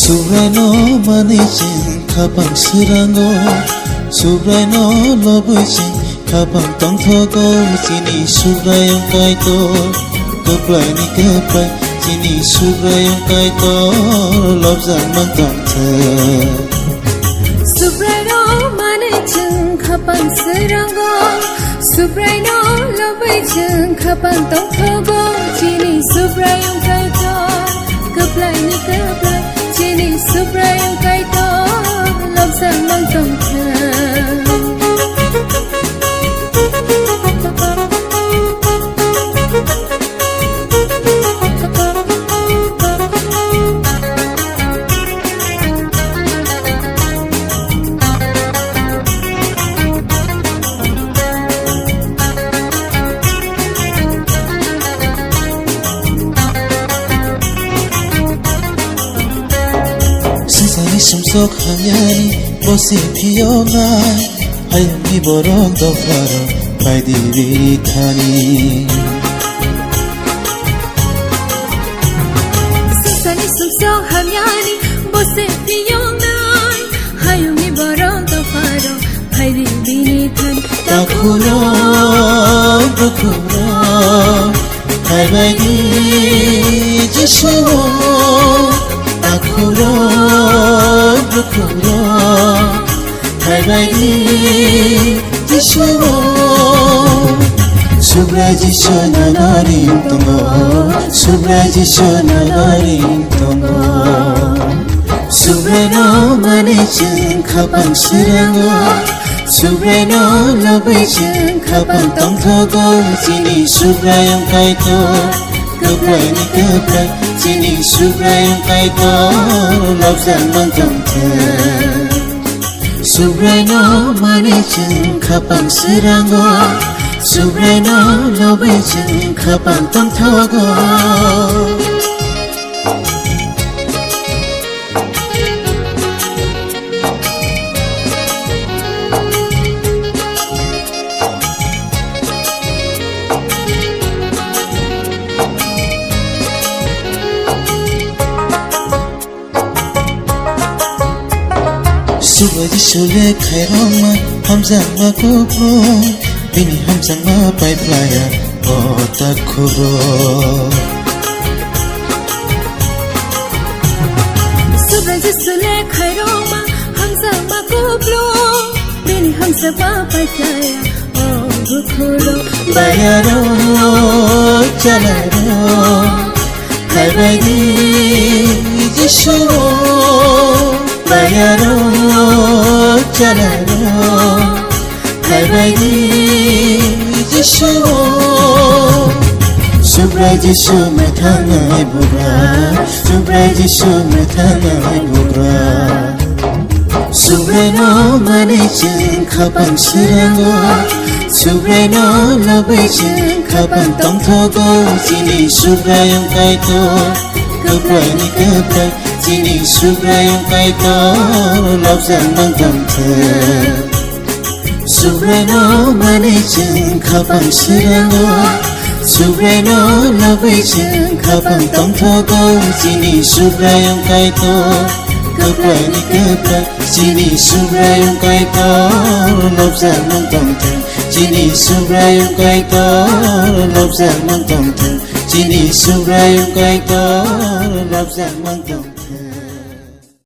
Subrano manichin kapang sirango Subrano lobichin kapang tong thogo Chini subrayong kaito Kaplay ni kaplay Chini subrayong kaito Lobzang mantong the Subrano manichin kapang sirango Subrano lobichin kapang tong thogo Chini subrayong kaito Kaplay ni kaplay Chini subrayong kaito Lobzang mantong the Sumsok hanyani bosi piyona Hayami borong dofaro Paidi vitani Sisani sumsok hanyani bosi piyona Hayami borong dofaro Paidi vitani Takuro bukuro Haibagi jishuo Takuro bukuro Haibagi jishuo Subraji shona narim tongo Subraji shona narim tongo Subrano manichin kapang sirango Subrano lobichin kapang tong thogo Chini subrayong kaito Kaplay ni kaplay Chini subrayong kaito Lobzang mantong the Subrano manichin kapang sirango Subrano lobichin kapang tong thogo Subaji shule khairoma hamzang ma kubro Bini hamzang ma paiplaya ota kubro Subaji shule khairoma hamzang ma kubro Bini hamzang ma paiplaya ota kubro Bayaro chalaro Haibagi jishuo Bayaro chalaro Haibagi jishuo Subray jishu me thangai bugra Subray jishu me thangai bugra Subrano manichin kapang sirango Subrano lobichin kapang tong thogo Chini subrayong kaito Kaplay ni kaplay Chini subrayong kaito Lobzang mantong the Subrano manichin kapang sirango Subrano lobichin kapang tong thogo Chini subrayong kaito Kaplay ni kaplay Chini subrayong kaito Lobzang mantong the Chini subrayong kaito Lobzang mantong the Chini subrayong kaito Lobzang mantong the